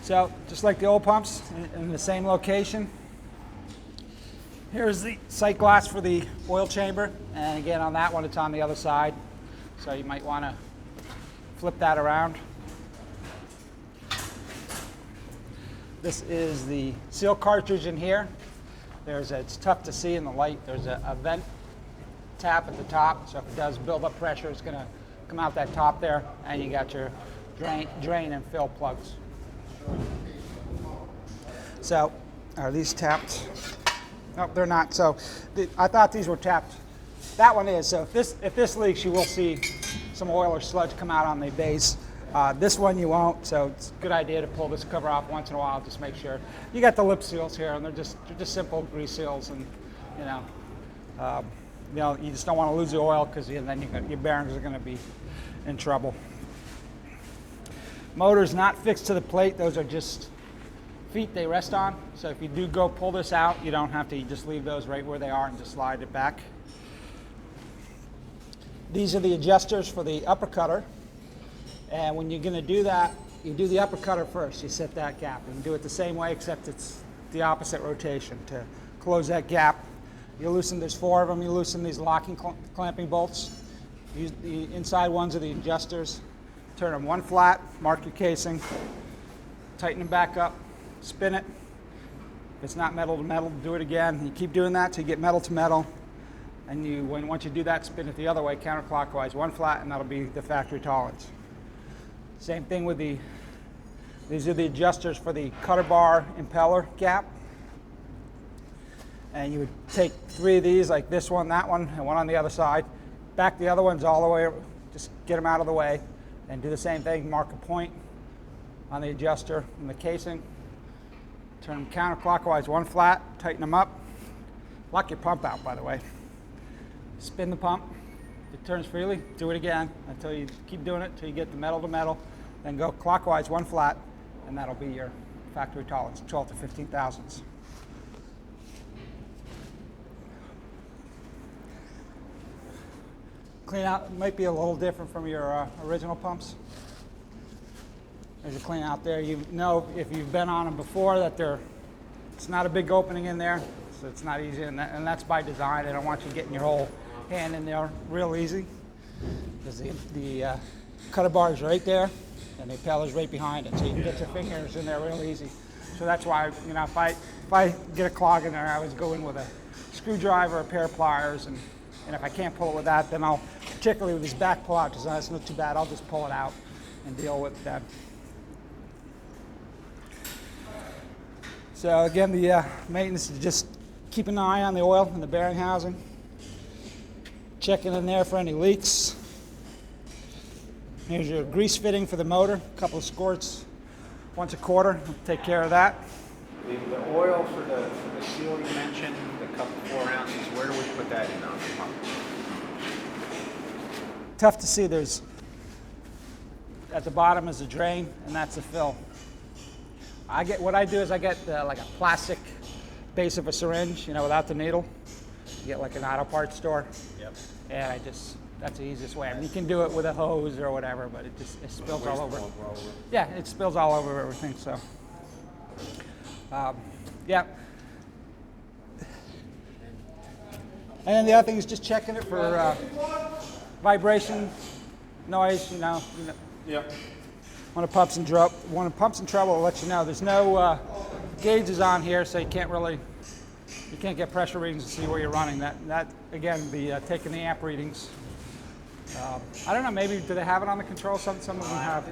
So just like the old pumps in the same location. Here's the sight glass for the oil chamber, and again on that one it's on the other side, so you might want to flip that around. This is the seal cartridge in here. It's tough to see in the light. There's a vent tap at the top, so if it does build up pressure, it's going to come out that top there, and you got your drain and fill plugs. So are these tapped? No, they're not. So I thought these were tapped. That one is. So if this leaks, you will see some oil or sludge come out on the base. This one you won't. So it's a good idea to pull this cover off once in a while. Just make sure. You got the lip seals here, and they're just simple grease seals, and you just don't want to lose the oil because then your bearings are going to be in trouble. Motor's not fixed to the plate. Those are just feet they rest on. So if you do go pull this out, you don't have to. You just leave those right where they are and just slide it back. These are the adjusters for the upper cutter. And when you're going to do that, you do the upper cutter first. You set that gap. You can do it the same way, except it's the opposite rotation. To close that gap, you loosen, there's 4 of them. You loosen these locking clamping bolts. Use the inside ones are the adjusters. Turn them one flat, mark your casing, tighten them back up, spin it. If it's not metal to metal, do it again. You keep doing that till you get metal to metal. And once you do that, spin it the other way, counterclockwise, one flat, and that'll be the factory tolerance. Same thing with these are the adjusters for the cutter bar impeller gap. And you would take 3 of these, like this one, that one, and one on the other side. Back the other ones all the way, just get them out of the way. And do the same thing, mark a point on the adjuster in the casing. Turn them counterclockwise, one flat, tighten them up. Lock your pump out, by the way. Spin the pump. If it turns freely, do it again until you keep doing it until you get the metal to metal. Then go clockwise, one flat, and that'll be your factory tolerance, 12 to 15 thousandths. Clean out might be a little different from your original pumps. There's a clean out there. You know if you've been on them before that it's not a big opening in there, so it's not easy, and that's by design. They don't want you getting your whole hand in there real easy, because the cutter bar is right there, and the impeller's right behind it, so you can get your fingers in there real easy. So that's why, if I get a clog in there, I always go in with a screwdriver, a pair of pliers, and if I can't pull it with that, then I'll, particularly with this back pull-out design, it's not too bad, I'll just pull it out and deal with that. So again, the maintenance is just keep an eye on the oil and the bearing housing. Checking in there for any leaks. Here's your grease fitting for the motor, a couple of squirts, once a quarter, take care of that. The oil for the seal you mentioned, the cup of 4 ounces, where do we put that in on the pump? Tough to see. There's at the bottom is a drain, and that's a fill. What I do is I get like a plastic base of a syringe, without the needle. You get like an auto parts store. Yep. And that's the easiest way. I mean, you can do it with a hose or whatever, but it spills all over. Yeah, it spills all over everything. So, yeah. And then the other thing is just checking it for vibration, noise. Yeah. When it pumps in trouble, it'll let you know. There's no gauges on here, so you can't get pressure readings to see where you're running. That again, taking the amp readings. I don't know. Maybe do they have it on the control? Some of them have.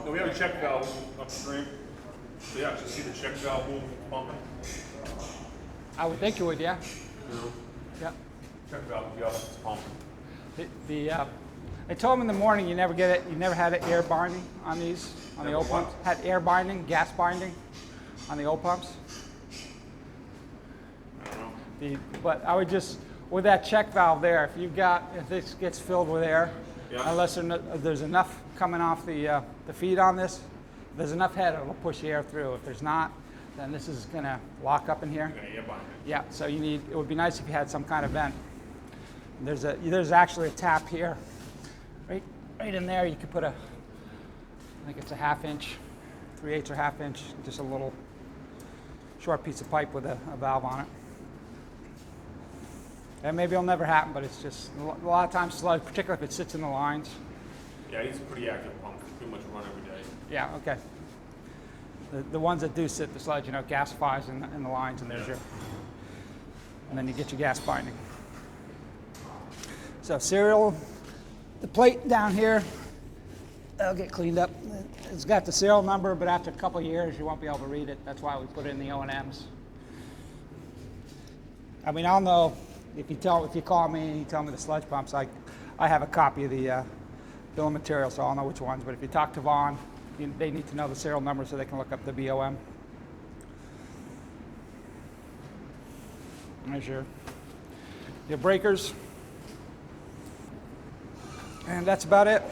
No, we have a check valve upstream. So you actually see the check valve move pumping. I would think you would, yeah. Yeah. Check valve would be up, it's pumping. I told him in the morning you never had air binding on these, on the old pumps. Had air binding, gas binding on the old pumps. I don't know. But I would just, with that check valve there, if this gets filled with air, unless there's enough coming off the feed on this, if there's enough head, it'll push the air through. If there's not, then this is going to lock up in here. You're gonna air bind it. Yeah, so it would be nice if you had some kind of vent. There's actually a tap here. Right in there, you could put I think it's a 1/2 inch 3/8 or 1/2 inch, just a little short piece of pipe with a valve on it. And maybe it'll never happen, but it's just a lot of times sludge, particularly if it sits in the lines. Yeah, he's a pretty active pump. Pretty much run every day. Yeah, okay. The ones that do sit the sludge, you know, gasifies in the lines, and there's your, and then you get your gas binding. So serial, the plate down here, that'll get cleaned up. It's got the serial number, but after a couple of years, you won't be able to read it. That's why we put it in the O&Ms. I mean, I'll know if you call me and you tell me the sludge pumps. I have a copy of the bill of materials, so I'll know which ones. But if you talk to Vaughn, they need to know the serial number so they can look up the BOM. There's your breakers. And that's about it.